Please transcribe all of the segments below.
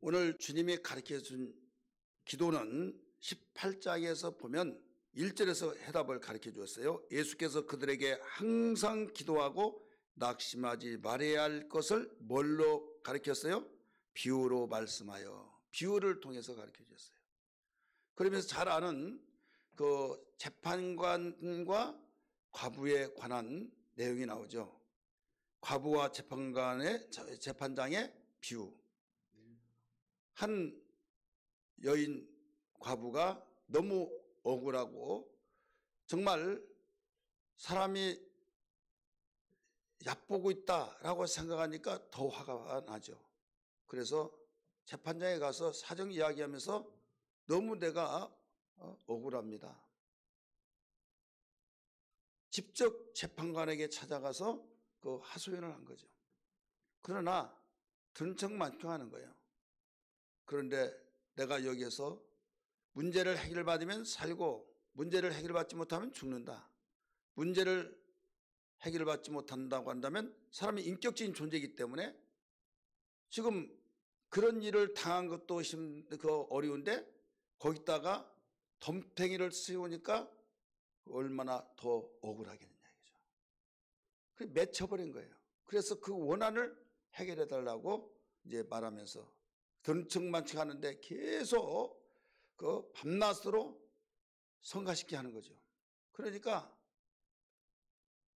오늘 주님이 가르쳐준 기도는 18장에서 보면 1절에서 해답을 가르쳐 주었어요. 예수께서 그들에게 항상 기도하고 낙심하지 말아야 할 것을 뭘로 가르쳤어요? 비유로 말씀하여, 비유를 통해서 가르쳐 주었어요. 그러면서 잘 아는 그 재판관과 과부에 관한 내용이 나오죠. 과부와 재판장의 비유. 한 여인 과부가 너무 억울하고 정말 사람이 얕보고 있다라고 생각하니까 더 화가 나죠. 그래서 재판장에 가서 사정 이야기하면서 너무 내가 억울합니다. 직접 재판관에게 찾아가서 그 하소연을 한 거죠. 그러나 들은 척 만족하는 거예요. 그런데 내가 여기에서 문제를 해결받으면 살고 문제를 해결받지 못하면 죽는다. 문제를 해결받지 못한다고 한다면 사람이 인격적인 존재이기 때문에 지금 그런 일을 당한 것도 어려운데 거기다가 덤탱이를 씌우니까 얼마나 더 억울하겠느냐 이거죠. 그래서 맺혀버린 거예요. 그래서 그 원한을 해결해 달라고 이제 말하면서 든척만척 하는데 계속 그 밤낮으로 성가시게 하는 거죠. 그러니까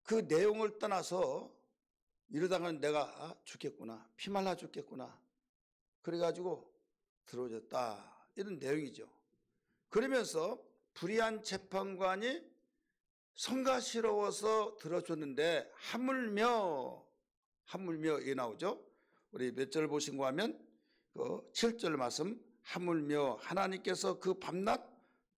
그 내용을 떠나서 이러다가는 내가 죽겠구나, 피말라 죽겠구나, 그래가지고 들어졌다 이런 내용이죠. 그러면서 불의한 재판관이 성가시러워서 들어줬는데 하물며 이게 나오죠. 우리 몇 절 보신고 하면 그 7절 말씀, 하물며 하나님께서 그 밤낮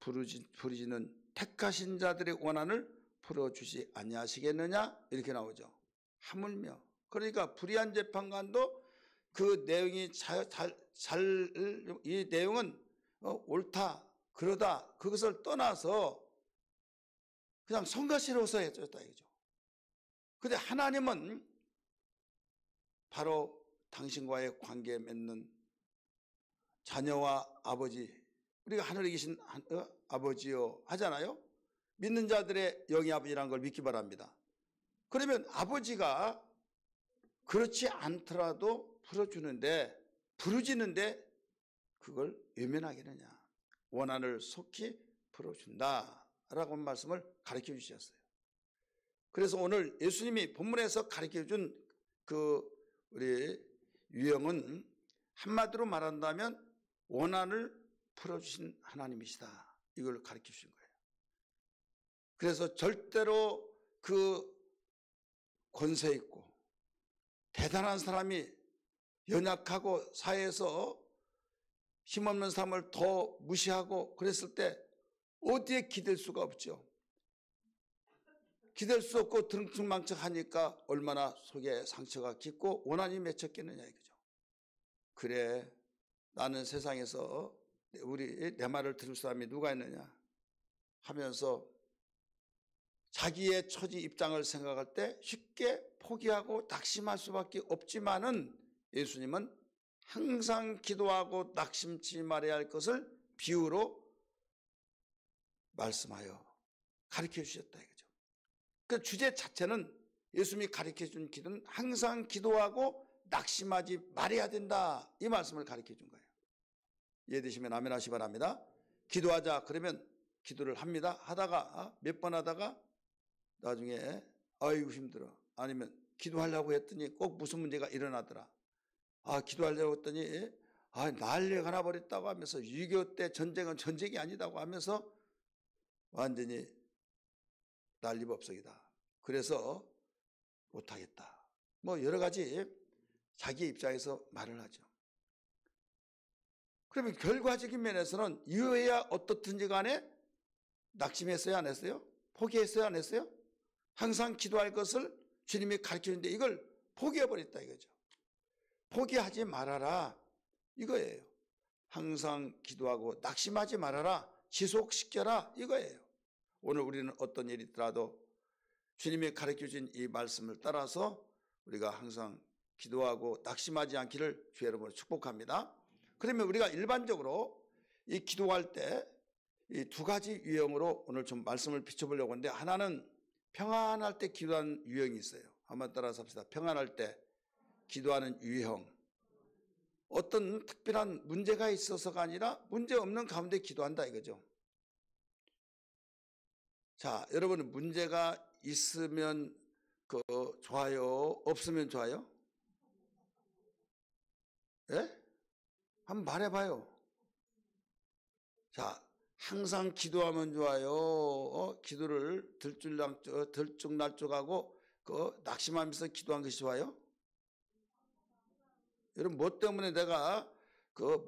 부르짖는 택하신 자들의 원한을 풀어주시 아니하시겠느냐 이렇게 나오죠. 하물며. 그러니까 불의한 재판관도 그 내용이 이 내용은 옳다 그러다 그것을 떠나서 그냥 성가시러워서 해줬다 이거죠. 그런데 하나님은 바로 당신과의 관계 맺는 자녀와 아버지, 우리가 하늘에 계신 아버지요 하잖아요. 믿는 자들의 영의 아버지라는 걸 믿기 바랍니다. 그러면 아버지가 그렇지 않더라도 부르짖는데 그걸 외면하겠느냐. 원한을 속히 풀어준다라고 말씀을 가르쳐 주셨어요. 그래서 오늘 예수님이 본문에서 가르쳐 준 그 우리 유형은 한마디로 말한다면 원한을 풀어주신 하나님이시다. 이걸 가르쳐 주신 거예요. 그래서 절대로 그 권세 있고 대단한 사람이 연약하고 사회에서 힘없는 사람을 더 무시하고 그랬을 때 어디에 기댈 수가 없죠. 기댈 수 없고 등충망측하니까 얼마나 속에 상처가 깊고 원한이 맺혔겠느냐 이거죠. 그래, 나는 세상에서 내 말을 들을 사람이 누가 있느냐 하면서 자기의 처지 입장을 생각할 때 쉽게 포기하고 낙심할 수밖에 없지만은 예수님은 항상 기도하고 낙심치 말아야 할 것을 비유로 말씀하여 가르쳐 주셨다 이거죠. 그 주제 자체는 예수님이 가르쳐 준 길은 항상 기도하고 낙심하지 말아야 된다 이 말씀을 가르쳐 준 거예요. 이해되시면 아멘 하시기 바랍니다. 기도하자 그러면 기도를 합니다. 하다가 몇 번 하다가 나중에 아이고 힘들어, 아니면 기도하려고 했더니 꼭 무슨 문제가 일어나더라, 기도하려고 했더니 난리가 나버렸다고 하면서 6.25 때 전쟁은 전쟁이 아니다고 하면서 완전히 난리법석이다. 그래서 못하겠다. 뭐 여러 가지 자기 입장에서 말을 하죠. 그러면 결과적인 면에서는 이유야 어떻든지 간에 낙심했어요 안 했어요? 포기했어요 안 했어요? 항상 기도할 것을 주님이 가르쳐주는데 이걸 포기해버렸다 이거죠. 포기하지 말아라 이거예요. 항상 기도하고 낙심하지 말아라, 지속시켜라 이거예요. 오늘 우리는 어떤 일이 있더라도 주님이 가르쳐준 이 말씀을 따라서 우리가 항상 기도하고 낙심하지 않기를 주의 이름으로 축복합니다. 그러면 우리가 일반적으로 이 기도할 때 이 두 가지 유형으로 오늘 좀 말씀을 비춰보려고 하는데, 하나는 평안할 때 기도하는 유형이 있어요. 한번 따라서 합시다. 평안할 때 기도하는 유형. 어떤 특별한 문제가 있어서가 아니라 문제 없는 가운데 기도한다 이거죠. 자, 여러분은 문제가 있으면 좋아요? 없으면 좋아요? 예? 한번 말해봐요. 자, 항상 기도하면 좋아요? 기도를 들쭉날쭉하고 낙심하면서 기도한 것이 좋아요? 여러분, 뭐 때문에 내가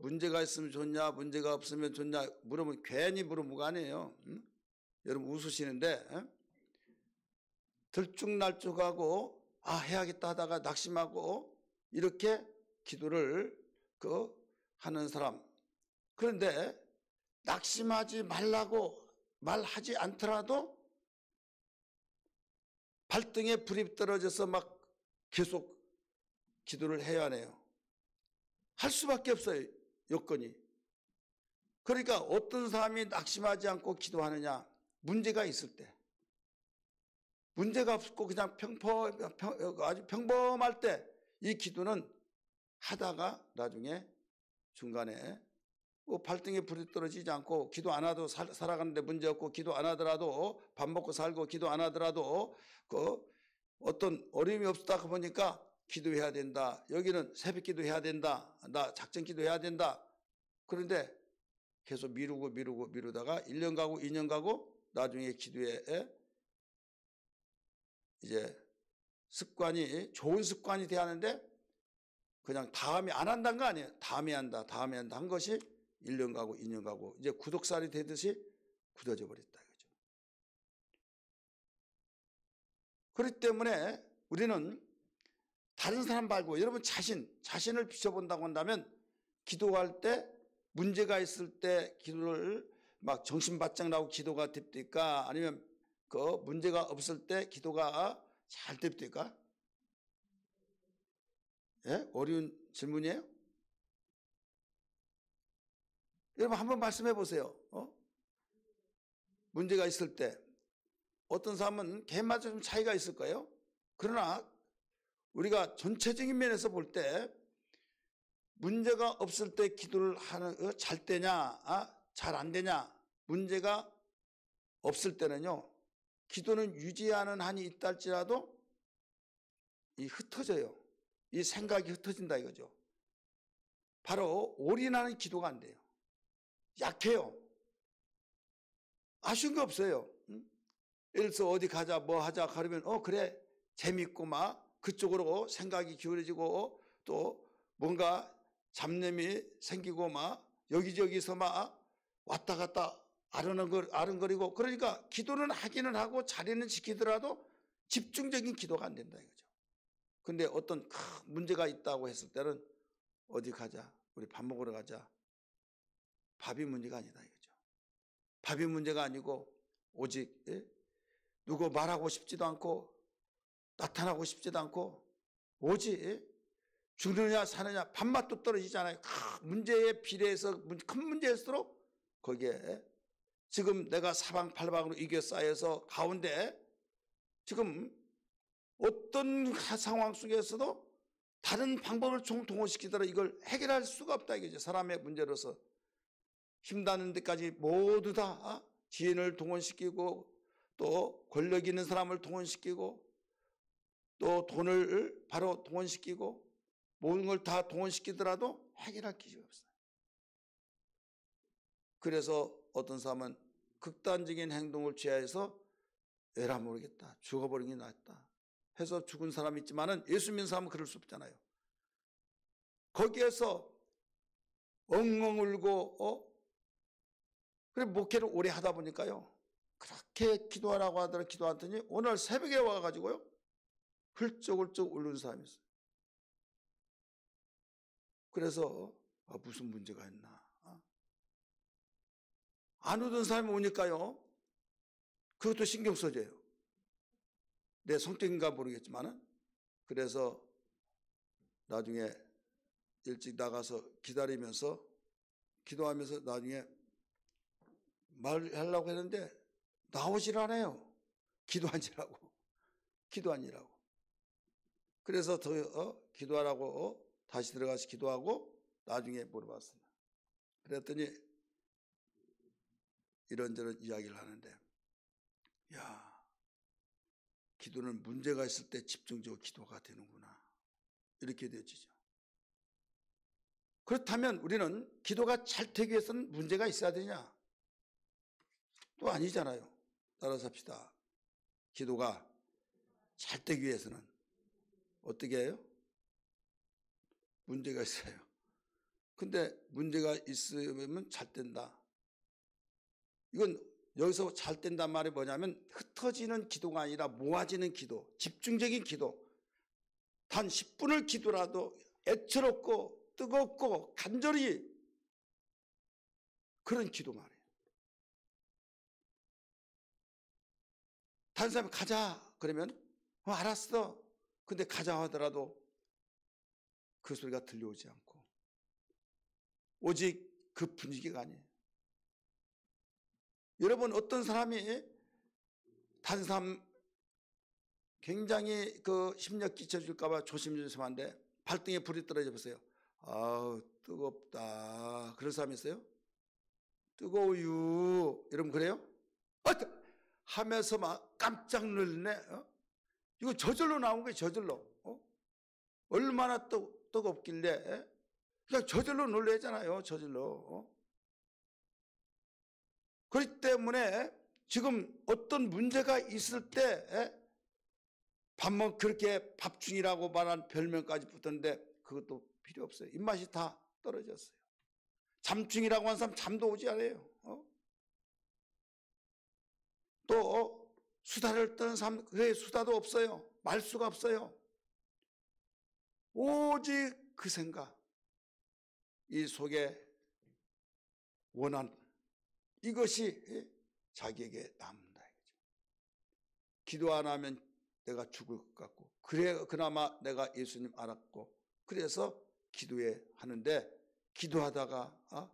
문제가 있으면 좋냐, 문제가 없으면 좋냐 물으면 괜히 물으면 아니에요. 응? 여러분 웃으시는데, 들쭉날쭉하고 해야겠다 하다가 낙심하고 이렇게 기도를 하는 사람. 그런데 낙심하지 말라고 말하지 않더라도 발등에 불이 떨어져서 막 계속 기도를 해야 하네요. 할 수밖에 없어요, 여건이. 그러니까 어떤 사람이 낙심하지 않고 기도하느냐? 문제가 있을 때. 문제가 없고 그냥 아주 평범할 때 이 기도는 하다가 나중에 중간에 발등에 불이 떨어지지 않고 기도 안 하도 살아가는데 문제 없고, 기도 안 하더라도 밥 먹고 살고, 기도 안 하더라도 어떤 어려움이 없다 보니까 기도해야 된다. 여기는 새벽 기도해야 된다. 나 작전 기도해야 된다. 그런데 계속 미루다가 1년 가고 2년 가고 나중에 기도에 이제 습관이 좋은 습관이 돼야 하는데 그냥 다음에 안 한다는 거 아니에요. 다음에 한다 한 것이 1년 가고 2년 가고 이제 구독살이 되듯이 굳어져 버렸다 이거죠. 그렇기 때문에 우리는 다른 사람 말고 여러분 자신을 비춰본다고 한다면, 기도할 때 문제가 있을 때 기도를 막 정신바짝 나고 기도가 됩니까? 아니면 문제가 없을 때 기도가 잘 됩니까? 예? 어려운 질문이에요? 여러분 한번 말씀해 보세요. 문제가 있을 때 어떤 사람은 개인마다 좀 차이가 있을 거예요. 그러나 우리가 전체적인 면에서 볼 때 문제가 없을 때 기도를 하는 잘 되냐, 잘 안 되냐. 문제가 없을 때는요, 기도는 유지하는 한이 있다 할지라도 흩어져요. 이 생각이 흩어진다 이거죠. 바로 올인하는 기도가 안 돼요. 약해요. 아쉬운 거 없어요. 예를 들어서 어디 가자 뭐 하자 그러면 그래 재밌고 막 그쪽으로 생각이 기울어지고 또 뭔가 잡념이 생기고 막 여기저기서 막 왔다 갔다 아른거리고, 그러니까 기도는 하기는 하고 자리는 지키더라도 집중적인 기도가 안 된다 이거죠. 근데 어떤 큰 문제가 있다고 했을 때는 어디 가자, 우리 밥 먹으러 가자. 밥이 문제가 아니다 이거죠. 밥이 문제가 아니고 오직 누구 말하고 싶지도 않고 나타나고 싶지도 않고 오직 죽느냐 사느냐 밥맛도 떨어지잖아요. 문제에 비례해서 큰 문제일수록 거기에 지금 내가 사방팔방으로 이겨 쌓여서 가운데 지금 어떤 상황 속에서도 다른 방법을 동원시키더라도 이걸 해결할 수가 없다 이거죠. 사람의 문제로서 힘닿는 데까지 모두 다 지인을 동원시키고 또 권력 있는 사람을 동원시키고 또 돈을 바로 동원시키고 모든 걸 다 동원시키더라도 해결할 기회가 없어요. 그래서 어떤 사람은 극단적인 행동을 취해서 에라 모르겠다, 죽어버리는 게 낫다 해서 죽은 사람이 있지만은 예수 믿는 사람은 그럴 수 없잖아요. 거기에서 엉엉 울고 그래 목회를 오래 하다 보니까요, 그렇게 기도하라고 하더니 기도하더니 오늘 새벽에 와가지고요 훌쩍훌쩍 울는 사람이 있어요. 그래서 무슨 문제가 있나, 안 오던 사람이 오니까요 그것도 신경 써져요. 내 성격인가 모르겠지만은. 그래서 나중에 일찍 나가서 기다리면서 기도하면서 나중에 말하려고 했는데 나오질 않아요. 기도하니라고. 그래서 기도하라고 다시 들어가서 기도하고 나중에 물어봤어요. 그랬더니 이런저런 이야기를 하는데, 야, 기도는 문제가 있을 때 집중적으로 기도가 되는구나, 이렇게 되어지죠. 그렇다면 우리는 기도가 잘 되기 위해서는 문제가 있어야 되냐? 또 아니잖아요. 따라서 합시다. 기도가 잘 되기 위해서는 어떻게 해요? 문제가 있어요. 근데 문제가 있으면 잘 된다. 이건 여기서 잘 된단 말이 뭐냐면 흩어지는 기도가 아니라 모아지는 기도, 집중적인 기도. 단 10분을 기도라도 애처롭고 뜨겁고 간절히 그런 기도 말이에요. 다른 사람이 가자 그러면 알았어. 근데 가자 하더라도 그 소리가 들려오지 않고 오직 그 분위기가 아니에요. 여러분, 어떤 사람이 다른 사람 굉장히 그 심력 끼쳐줄까 봐 조심조심한데 발등에 불이 떨어져 보세요. 아우 뜨겁다. 그런 사람 있어요? 뜨거워요. 여러분 그래요? 하면서 막 깜짝 놀래. 이거 저절로 나온 거예요. 저절로. 얼마나 뜨겁길래 그냥 저절로 놀래잖아요. 저절로. 그렇기 때문에 지금 어떤 문제가 있을 때 밥먹 그렇게 밥중이라고 말한 별명까지 붙었는데 그것도 필요 없어요. 입맛이 다 떨어졌어요. 잠중이라고 한 사람 잠도 오지 않아요. 또 수다를 떠는 사람 그의 수다도 없어요. 말수가 없어요. 오직 그 생각, 이 속에 원한 이것이 자기에게 남는다. 기도 안 하면 내가 죽을 것 같고, 그래 그나마 내가 예수님 알았고, 그래서 기도해 하는데 기도하다가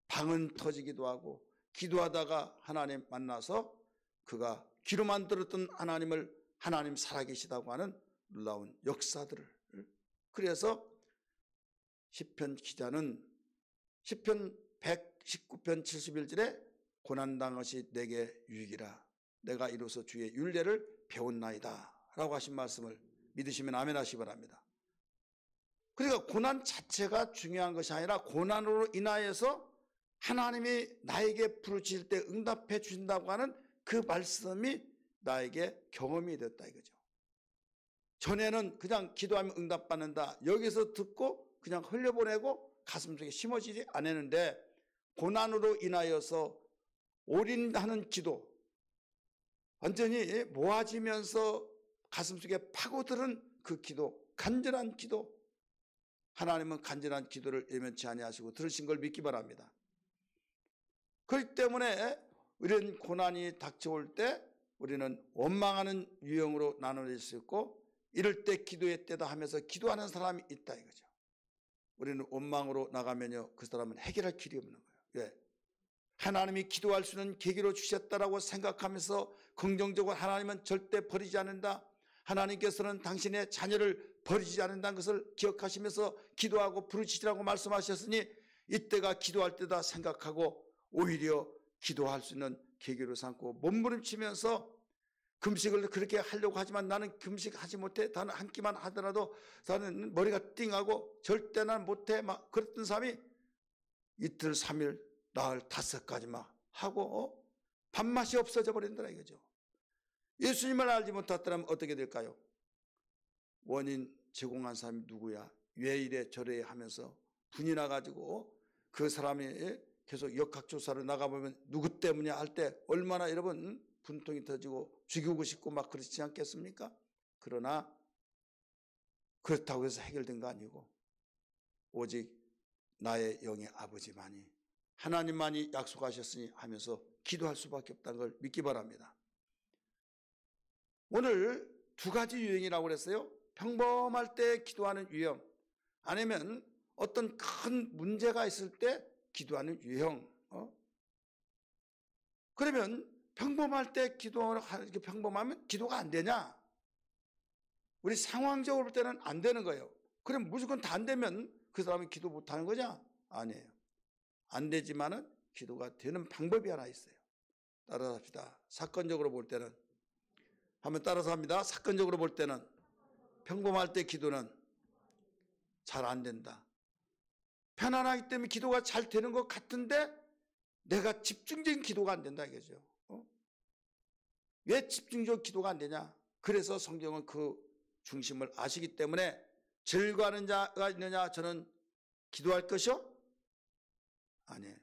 방언 터지기도 하고, 기도하다가 하나님 만나서 그가 귀로만 들었던 하나님 살아계시다고 하는 놀라운 역사들을, 그래서 시편 기자는 시편 119편 71절에 고난당한 것이 내게 유익이라 내가 이로써 주의 율례를 배웠나이다 라고 하신 말씀을 믿으시면 아멘 하시기 바랍니다. 그러니까 고난 자체가 중요한 것이 아니라 고난으로 인하여서 하나님이 나에게 부르실 때 응답해 주신다고 하는 그 말씀이 나에게 경험이 됐다 이거죠. 전에는 그냥 기도하면 응답받는다, 여기서 듣고 그냥 흘려보내고 가슴속에 심어지지 않았는데 고난으로 인하여서 올인하는 기도, 완전히 모아지면서 가슴속에 파고드는 그 기도, 간절한 기도, 하나님은 간절한 기도를 예면치 아니하시고 들으신 걸 믿기 바랍니다. 그렇기 때문에 이런 고난이 닥쳐올 때 우리는 원망하는 유형으로 나눠질 수 있고, 이럴 때 기도의 때다 하면서 기도하는 사람이 있다 이거죠. 우리는 원망으로 나가면요, 그 사람은 해결할 길이 없는 거예요. 왜? 하나님이 기도할 수 있는 계기로 주셨다라고 생각하면서 긍정적으로 하나님은 절대 버리지 않는다, 하나님께서는 당신의 자녀를 버리지 않는다는 것을 기억하시면서 기도하고 부르짖으라고 말씀하셨으니 이때가 기도할 때다 생각하고 오히려 기도할 수 있는 계기로 삼고 몸부림치면서 금식을 그렇게 하려고 하지만 나는 금식하지 못해, 나는 한 끼만 하더라도 나는 머리가 띵하고 절대 난 못해, 막 그랬던 사람이 이틀 3일 나흘 5가지 막 하고 밥맛이 없어져 버린다 이거죠. 예수님을 알지 못했다면 어떻게 될까요? 원인 제공한 사람이 누구야, 왜 이래 저래 하면서 분이 나가지고 그 사람이 계속 역학조사를 나가보면 누구 때문이야 할 때 얼마나 여러분 분통이 터지고 죽이고 싶고 막 그렇지 않겠습니까? 그러나 그렇다고 해서 해결된 거 아니고 오직 나의 영의 아버지만이, 하나님만이 약속하셨으니 하면서 기도할 수밖에 없다는 걸 믿기 바랍니다. 오늘 2가지 유형이라고 그랬어요. 평범할 때 기도하는 유형, 아니면 어떤 큰 문제가 있을 때 기도하는 유형. 그러면 평범할 때 평범하면 기도가 안 되냐? 우리 상황적으로 볼 때는 안 되는 거예요. 그럼 무조건 다 안 되면 그 사람이 기도 못하는 거냐? 아니에요. 안 되지만은 기도가 되는 방법이 하나 있어요. 따라서 합시다. 사건적으로 볼 때는, 한번 따라서 합니다. 사건적으로 볼 때는 평범할 때 기도는 잘 안 된다. 편안하기 때문에 기도가 잘 되는 것 같은데 내가 집중적인 기도가 안 된다 이거죠. 왜 집중적 기도가 안 되냐? 그래서 성경은 그 중심을 아시기 때문에 절거하는 자가 있느냐? 저는 기도할 것이요? 아니에요.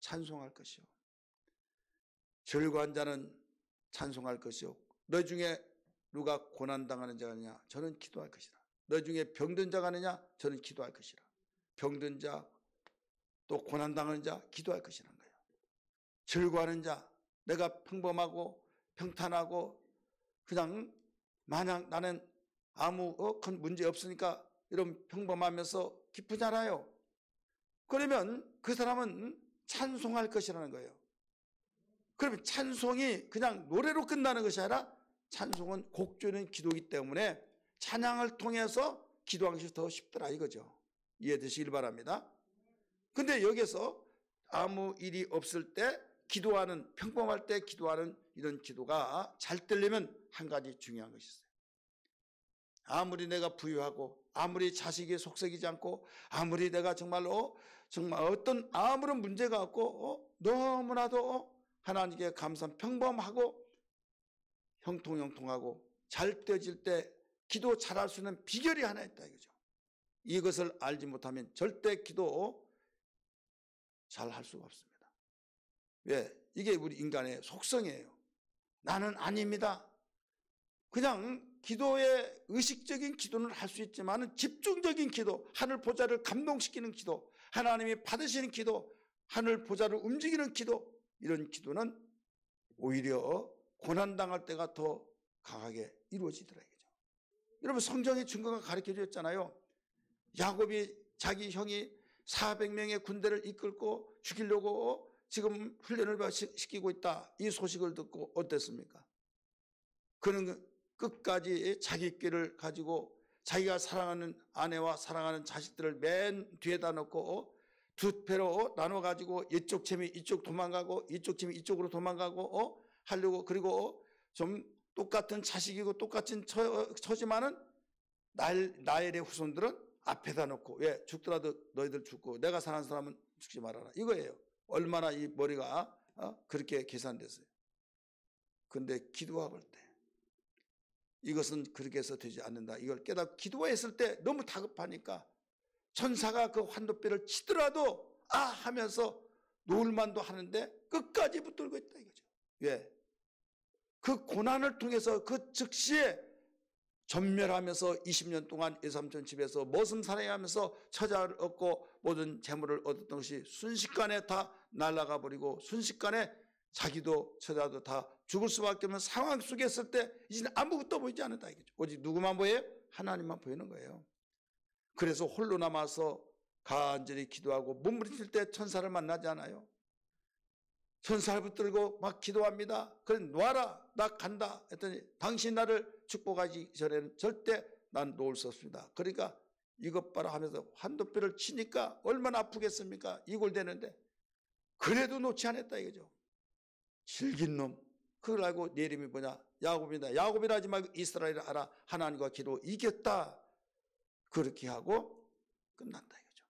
찬송할 것이요. 절거한 자는 찬송할 것이요. 너 중에 누가 고난당하는 자가 있느냐? 저는 기도할 것이다. 너 중에 병든 자가 있느냐? 저는 기도할 것이라. 병든 자, 또 고난당하는 자 기도할 것이라는 거예요. 절거하는 자, 내가 평범하고 평탄하고 그냥 마냥 나는 아무 큰 문제 없으니까 이런 평범하면서 기쁘잖아요. 그러면 그 사람은 찬송할 것이라는 거예요. 그러면 찬송이 그냥 노래로 끝나는 것이 아니라 찬송은 곡조는 기도이기 때문에 찬양을 통해서 기도하는 것이 더 쉽더라 이거죠. 이해되시길 바랍니다. 근데 여기서 아무 일이 없을 때 기도하는, 평범할 때 기도하는 이런 기도가 잘 되려면 한 가지 중요한 것이 있어요. 아무리 내가 부유하고 아무리 자식이 속썩이지 않고 아무리 내가 정말 어떤 아무런 문제가 없고 너무나도 하나님께 감사한 평범하고 형통하고 잘 되어질 때 기도 잘할 수 있는 비결이 하나 있다 이거죠. 이것을 알지 못하면 절대 기도 잘 할 수가 없습니다. 왜? 이게 우리 인간의 속성이에요. 나는 아닙니다. 그냥 기도의 의식적인 기도는 할 수 있지만 집중적인 기도, 하늘 보좌를 감동시키는 기도, 하나님이 받으시는 기도, 하늘 보좌를 움직이는 기도, 이런 기도는 오히려 고난당할 때가 더 강하게 이루어지더라 이거죠. 여러분 성경의 증거가 가르쳐 주었잖아요. 야곱이 자기 형이 400명의 군대를 이끌고 죽이려고 지금 훈련을 시키고 있다. 이 소식을 듣고 어땠습니까? 그는 끝까지 자기 길을 가지고 자기가 사랑하는 아내와 사랑하는 자식들을 맨 뒤에다 놓고 두 배로 나눠 가지고 이쪽 팀이 이쪽 도망가고 이쪽 팀이 이쪽으로 도망가고 하려고, 그리고 좀 똑같은 자식이고 똑같은 처지만은 나엘의 후손들은 앞에다 놓고, 왜? 죽더라도 너희들 죽고 내가 사랑하는 사람은 죽지 말아라 이거예요. 얼마나 이 머리가 그렇게 계산됐어요. 근데 기도해 볼 때 이것은 그렇게 해서 되지 않는다. 이걸 깨닫고 기도했을 때 너무 다급하니까 천사가 그 환도뼈를 치더라도 하면서 놓을만도 하는데 끝까지 붙들고 있다 이거죠. 왜? 그 고난을 통해서 그 즉시에 전멸하면서 20년 동안 외삼촌 집에서 머슴 살해하면서 처자를 얻고 모든 재물을 얻었던 것이 순식간에 다 날아가 버리고 순식간에 자기도 처자도 다 죽을 수밖에 없는 상황 속에 있을 때 이제 아무것도 보이지 않는다 이거죠. 오직 누구만 보여요? 하나님만 보이는 거예요. 그래서 홀로 남아서 간절히 기도하고 몸부림칠 때 천사를 만나지 않아요. 천사를 붙들고 막 기도합니다. 그래 놔라, 나 간다 했더니 당신 나를 축복하기 전에는 절대 난 놓을 수 없습니다. 그러니까 이것 봐라 하면서 환도뼈를 치니까 얼마나 아프겠습니까? 이골되는데 그래도 놓지 않았다 이거죠. 질긴 놈. 그걸 알고 내 이름이 뭐냐? 야곱이다. 야곱이라 하지 말고 이스라엘이라 하라. 하나님과 기도 이겼다. 그렇게 하고 끝난다 이거죠.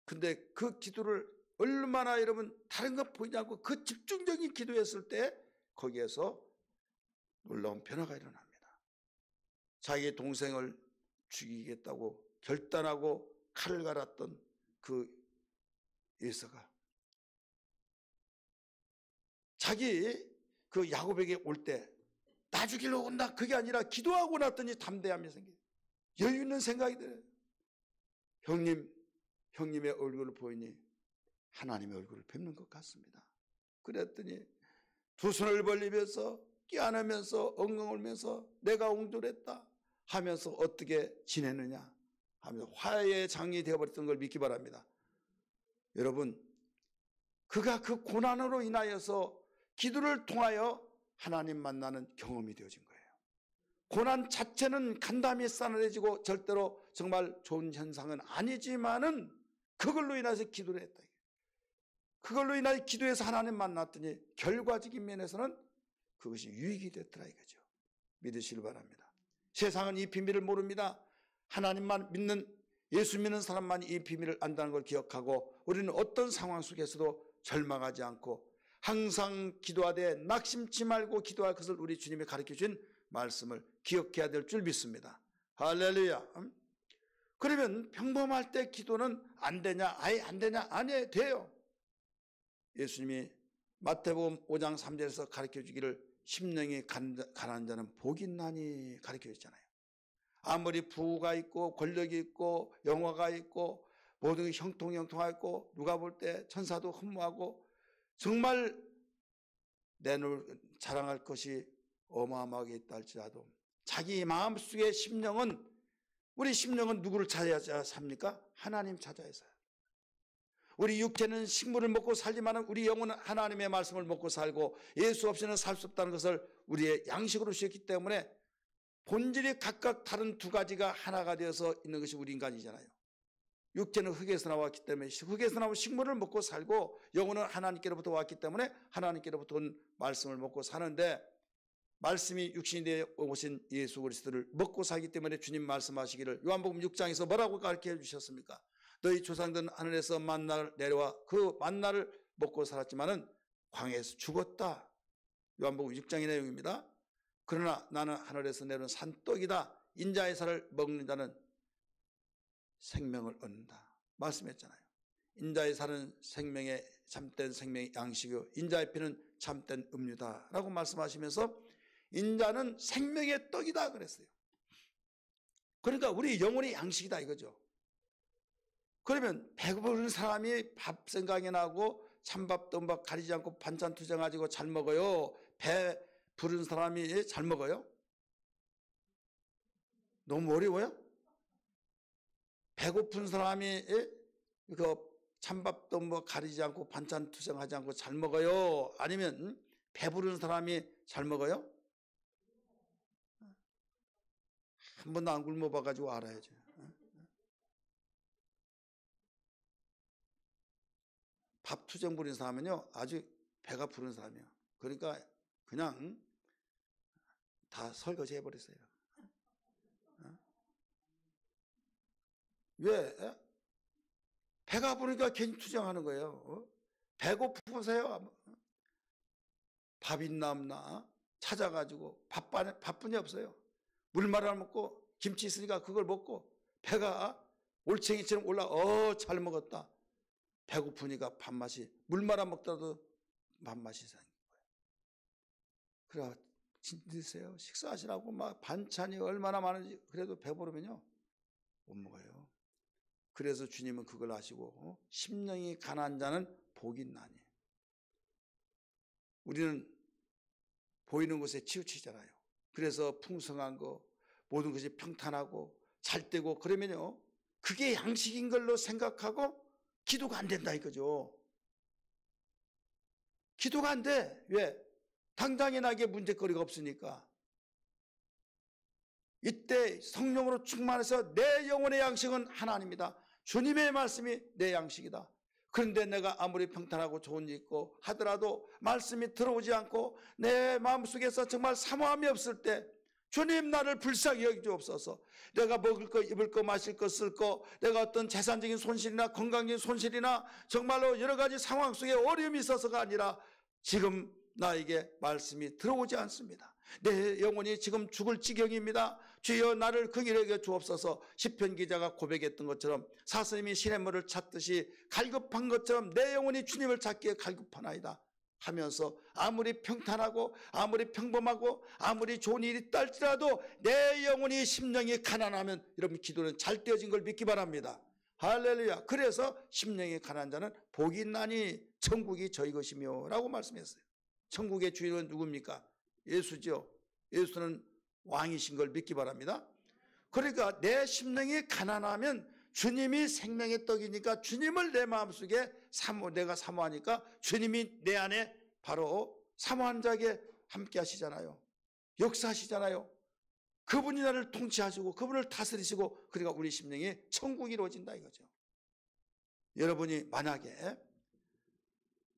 근데 그 기도를 얼마나 여러분 다른 것 보이지 않고 그 집중적인 기도했을 때 거기에서 놀라운 변화가 일어납니다. 자기의 동생을 죽이겠다고 결단하고 칼을 갈았던 그 에서가 자기 그 야곱에게 올 때 나 죽이러 온다 그게 아니라 기도하고 났더니 담대함이 생겨요. 여유 있는 생각이 들어요. 형님의 얼굴을 보이니 하나님의 얼굴을 뵙는 것 같습니다. 그랬더니 두 손을 벌리면서 끼안으면서 엉엉 울면서 내가 옹졸했다 하면서 어떻게 지내느냐? 하면서 화해의 장이 되어버렸던 걸 믿기 바랍니다. 여러분, 그가 그 고난으로 인하여서 기도를 통하여 하나님 만나는 경험이 되어진 거예요. 고난 자체는 간담이 싸늘해지고 절대로 정말 좋은 현상은 아니지만은 그걸로 인해서 기도를 했다. 그걸로 인하여 기도해서 하나님 만났더니 결과적인 면에서는 그것이 유익이 됐더라 이거죠. 믿으시길 바랍니다. 세상은 이 비밀을 모릅니다. 하나님만 믿는, 예수 믿는 사람만 이 비밀을 안다는 걸 기억하고 우리는 어떤 상황 속에서도 절망하지 않고 항상 기도하되 낙심치 말고 기도할 것을 우리 주님이 가르쳐준 말씀을 기억해야 될 줄 믿습니다. 할렐루야. 그러면 평범할 때 기도는 안 되냐? 아예 안 되냐? 아니, 돼요. 예수님이 마태복음 5장 3절에서 가르쳐주기를 심령이 가난한 자는 복이 있나니 가르쳐줬잖아요. 아무리 부가 있고 권력이 있고 영화가 있고 모든 형통하고 있고 누가 볼 때 천사도 흠모하고 정말 내놓을 자랑할 것이 어마어마하게 있다 할지라도 자기 마음속의 심령은, 우리 심령은 누구를 찾아야 삽니까? 하나님 찾아야 살아요. 우리 육체는 식물을 먹고 살지만 우리 영혼은 하나님의 말씀을 먹고 살고 예수 없이는 살 수 없다는 것을 우리의 양식으로 주셨기 때문에 본질이 각각 다른 두 가지가 하나가 되어서 있는 것이 우리 인간이잖아요. 육체는 흙에서 나왔기 때문에 흙에서 나온 식물을 먹고 살고 영혼은 하나님께로부터 왔기 때문에 하나님께로부터 온 말씀을 먹고 사는데, 말씀이 육신이 되어 오신 예수 그리스도를 먹고 살기 때문에 주님 말씀하시기를 요한복음 6장에서 뭐라고 가르쳐 주셨습니까? 너희 조상들은 하늘에서 만나를 내려와 그 만나를 먹고 살았지만은 광야에서 죽었다. 요한복음 6장의 내용입니다. 그러나 나는 하늘에서 내려온 산떡이다. 인자의 살을 먹는 자는 생명을 얻는다. 말씀했잖아요. 인자의 살은 생명의 참된 생명의 양식이요 인자의 피는 참된 음료다라고 말씀하시면서 인자는 생명의 떡이다 그랬어요. 그러니까 우리 영혼의 양식이다 이거죠. 그러면 배고픈 사람이 밥 생각이 나고 찬밥도 막 가리지 않고 반찬 투정가지고 잘 먹어요? 배 부른 사람이 잘 먹어요? 너무 어려워요? 배고픈 사람이 그 찬밥도 뭐 가리지 않고 반찬 투정하지 않고 잘 먹어요? 아니면 배부른 사람이 잘 먹어요? 한 번도 안 굶어봐가지고 알아야죠. 밥 투정 부린 사람은요 아주 배가 부른 사람이에요. 그러니까 그냥 다 설거지 해버렸어요. 왜? 배가 부르니까 괜히 투정하는 거예요. 배고프세요? 밥 있나 없나 찾아가지고 밥뿐이 없어요. 물 말아 먹고 김치 있으니까 그걸 먹고 배가 올챙이처럼 잘 먹었다. 배고프니까 밥맛이, 물 말아 먹더라도 밥맛이 생긴 거예요. 그래 드세요. 식사하시라고 막 반찬이 얼마나 많은지 그래도 배부르면요 못 먹어요. 그래서 주님은 그걸 아시고 심령이 가난한 자는 복이 있나니. 우리는 보이는 것에 치우치잖아요. 그래서 풍성한 거 모든 것이 평탄하고 잘 되고 그러면요 그게 양식인 걸로 생각하고 기도가 안 된다 이거죠. 기도가 안 돼. 왜? 당장에 나에게 문제거리가 없으니까. 이때 성령으로 충만해서 내 영혼의 양식은 하나님이다. 주님의 말씀이 내 양식이다. 그런데 내가 아무리 평탄하고 좋은 일 있고 하더라도 말씀이 들어오지 않고 내 마음속에서 정말 사모함이 없을 때 주님 나를 불쌍히 여기주옵소서. 내가 먹을 거 입을 거 마실 거 쓸 거 내가 어떤 재산적인 손실이나 건강적인 손실이나 정말로 여러 가지 상황 속에 어려움이 있어서가 아니라 지금 나에게 말씀이 들어오지 않습니다. 내 영혼이 지금 죽을 지경입니다. 주여 나를 그 길에 주옵소서. 시편 기자가 고백했던 것처럼 사슴이 시냇물을 찾듯이 갈급한 것처럼 내 영혼이 주님을 찾기에 갈급하나이다 하면서 아무리 평탄하고 아무리 평범하고 아무리 좋은 일이 있다 할지라도 내 영혼이 심령이 가난하면 여러분 기도는 잘 되어진 걸 믿기 바랍니다. 할렐루야. 그래서 심령이 가난한 자는 복이 있나니 천국이 저희 것이며 라고 말씀했어요. 천국의 주인은 누굽니까? 예수죠. 예수는 왕이신 걸 믿기 바랍니다. 그러니까 내 심령이 가난하면 주님이 생명의 떡이니까 주님을 내 마음속에 내가 사모하니까 주님이 내 안에 바로 사모하는 자에게 함께 하시잖아요. 역사하시잖아요. 그분이 나를 통치하시고 그분을 다스리시고, 그러니까 우리 심령이 천국이 이루어진다 이거죠. 여러분이 만약에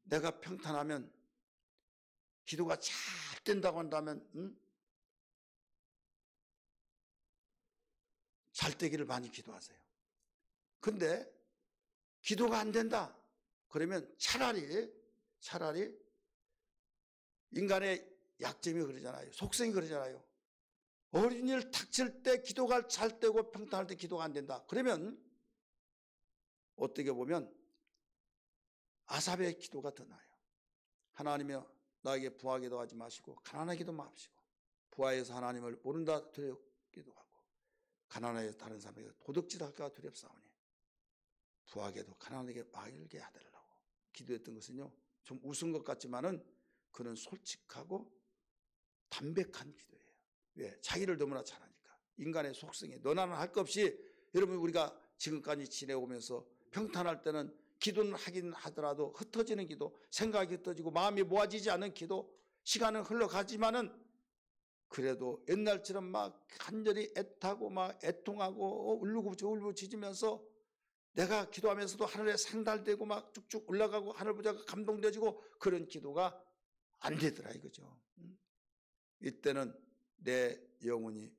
내가 평탄하면 기도가 잘 된다고 한다면 잘 되기를 많이 기도하세요. 근데 기도가 안 된다 그러면 차라리 인간의 약점이 그러잖아요. 속성이 그러잖아요. 어린 일 닥칠 때 기도가 잘 되고 평탄할 때 기도가 안 된다 그러면 어떻게 보면 아삽의 기도가 더 나아요. 하나님이여 나에게 부하 기도하지 마시고 가난하기도 마시고, 부하에서 하나님을 모른다 두렵기도 하고 가난하여 다른 사람에게 도둑질할까 두렵사오니 부하게도 가난하게 말게 하달라고 기도했던 것은요, 좀 웃은 것 같지만은 그는 솔직하고 담백한 기도예요. 왜? 자기를 너무나 잘 아니까. 인간의 속성에 너나는 할 것 없이, 여러분 우리가 지금까지 지내오면서 평탄할 때는 기도는 하긴 하더라도 흩어지는 기도, 생각이 흩어지고 마음이 모아지지 않은 기도, 시간은 흘러가지만은 그래도 옛날처럼 막 간절히 애타고 막 애통하고 울부짖으면서 내가 기도하면서도 하늘에 상달되고 막 쭉쭉 올라가고 하늘 보자가 감동되어지고 그런 기도가 안 되더라 이거죠. 이때는 내 영혼이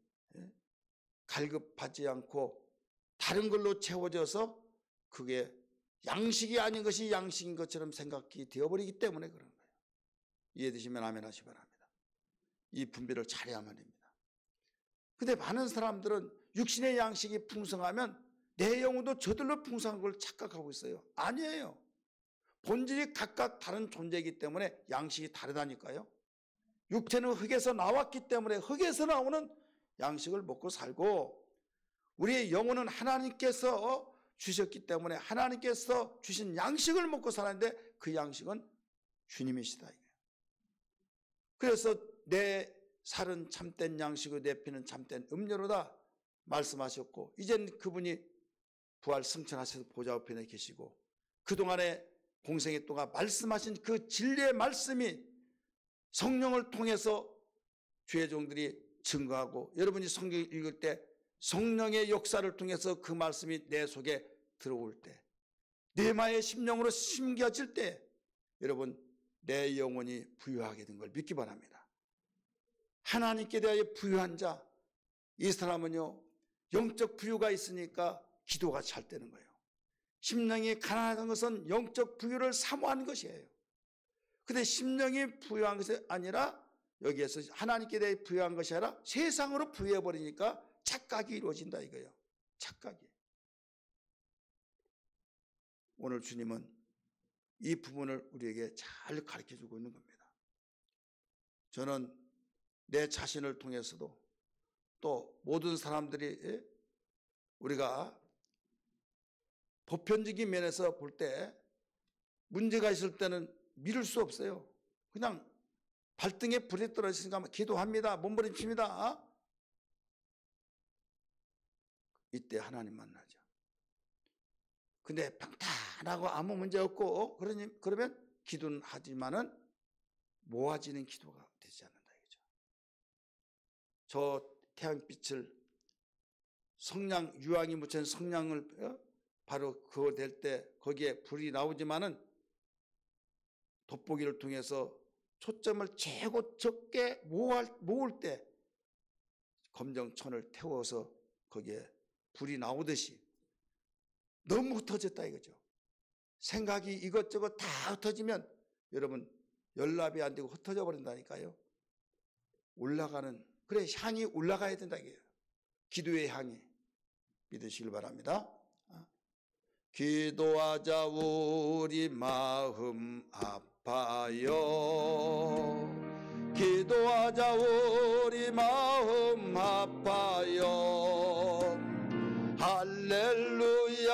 갈급하지 않고 다른 걸로 채워져서 그게 양식이 아닌 것이 양식인 것처럼 생각이 되어버리기 때문에 그런 거예요. 이해되시면 아멘 하시기 바랍니다. 이 분별을 잘해야만 됩니다. 근데 많은 사람들은 육신의 양식이 풍성하면 내 영혼도 저들로 풍성한 걸 착각하고 있어요. 아니에요. 본질이 각각 다른 존재이기 때문에 양식이 다르다니까요. 육체는 흙에서 나왔기 때문에 흙에서 나오는 양식을 먹고 살고, 우리의 영혼은 하나님께서 주셨기 때문에 하나님께서 주신 양식을 먹고 사는데 그 양식은 주님이시다. 그래서 내 살은 참된 양식이고 내 피는 참된 음료로다 말씀하셨고, 이젠 그분이 부활 승천하셔서 보좌 우편에 계시고 그동안의 공생애 동안 말씀하신 그 진리의 말씀이 성령을 통해서 주의 종들이 증거하고, 여러분이 성경 읽을 때 성령의 역사를 통해서 그 말씀이 내 속에 들어올 때, 내 마의 심령으로 심겨질 때 여러분 내 영혼이 부유하게 된 걸 믿기 바랍니다. 하나님께 대하여 부유한 자, 이 사람은요 영적 부유가 있으니까 기도가 잘 되는 거예요. 심령이 가난한 것은 영적 부유를 사모하는 것이에요. 근데 심령이 부유한 것이 아니라 여기에서 하나님께 대해 부유한 것이 아니라 세상으로 부유해버리니까 착각이 이루어진다 이거예요. 착각이. 오늘 주님은 이 부분을 우리에게 잘 가르쳐주고 있는 겁니다. 저는 내 자신을 통해서도 또 모든 사람들이, 우리가 보편적인 면에서 볼 때 문제가 있을 때는 미룰 수 없어요. 그냥 발등에 불이 떨어지니까 기도합니다. 몸부림칩니다. 이때 하나님 만나죠. 근데 평탄하고 아무 문제 없고 그러면 기도는 하지만은 모아지는 기도가 되지 않는다 이거죠. 저 태양빛을 성냥, 유황이 묻힌 성냥을 바로 그거 될 때 거기에 불이 나오지만은 돋보기를 통해서 초점을 최고 적게 모을 때 검정천을 태워서 거기에 불이 나오듯이 너무 흩어졌다 이거죠. 생각이 이것저것 다 흩어지면 여러분 연락이 안 되고 흩어져 버린다니까요. 올라가는, 그래 향이 올라가야 된다 이게요. 기도의 향이. 믿으시길 바랍니다. 기도하자 우리 마음 아파요. 기도하자 우리 마음 아파요. 할렐루야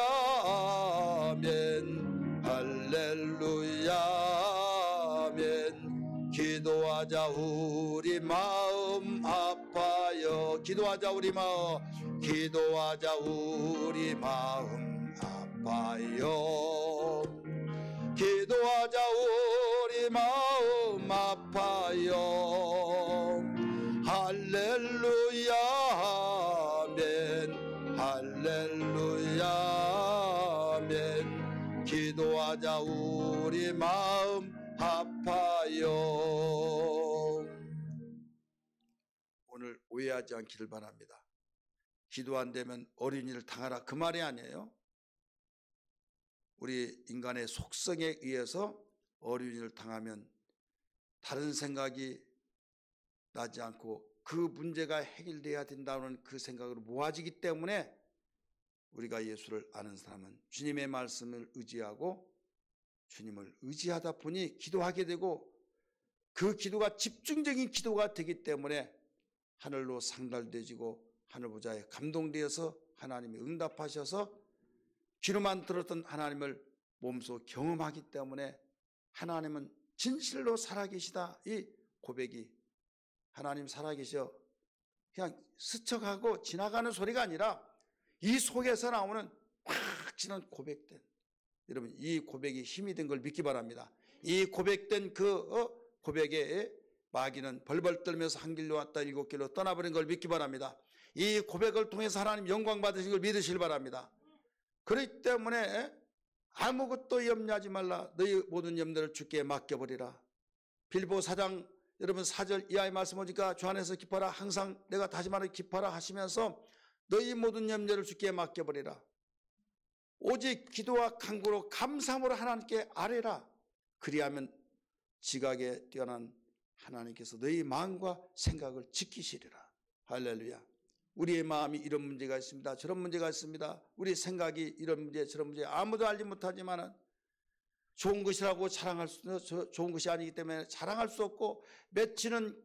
아멘. 할렐루야 아멘. 기도하자 우리 마음 아파요. 기도하자 우리 마음. 기도하자 우리 마음 아파요. 기도하자 우리 마음 아파요. 할렐루야 아멘. 할렐루야 아멘. 기도하자 우리 마음 아파요. 오늘 오해하지 않기를 바랍니다. 기도 안 되면 어린이를 당하라, 그 말이 아니에요. 우리 인간의 속성에 의해서 어린이를 당하면 다른 생각이 나지 않고 그 문제가 해결돼야 된다는 그 생각으로 모아지기 때문에 우리가 예수를 아는 사람은 주님의 말씀을 의지하고 주님을 의지하다 보니 기도하게 되고, 그 기도가 집중적인 기도가 되기 때문에 하늘로 상달되지고 하늘보좌에 감동되어서 하나님이 응답하셔서 귀로만 들었던 하나님을 몸소 경험하기 때문에 하나님은 진실로 살아계시다, 이 고백이, 하나님 살아계셔 그냥 스쳐가고 지나가는 소리가 아니라 이 속에서 나오는 확 치는 고백된, 여러분 이 고백이 힘이 된 걸 믿기 바랍니다. 이 고백된 그 고백에 마귀는 벌벌 떨면서 한 길로 왔다 일곱 길로 떠나버린 걸 믿기 바랍니다. 이 고백을 통해서 하나님 영광 받으신 걸 믿으시길 바랍니다. 그렇기 때문에 아무것도 염려하지 말라. 너희 모든 염려를 주께 맡겨버리라. 빌보 4장 여러분 4절 이하의 말씀 오니까 주 안에서 기뻐라, 항상 내가 다시 말해 기뻐라 하시면서 너희 모든 염려를 주께 맡겨버리라. 오직 기도와 간구로 감사함으로 하나님께 아뢰라. 그리하면 지각에 뛰어난 하나님께서 너희 마음과 생각을 지키시리라. 할렐루야. 우리의 마음이 이런 문제가 있습니다, 저런 문제가 있습니다. 우리 생각이 이런 문제 저런 문제 아무도 알지 못하지만 좋은 것이라고 자랑할 수, 좋은 것이 아니기 때문에 자랑할 수 없고, 맺히는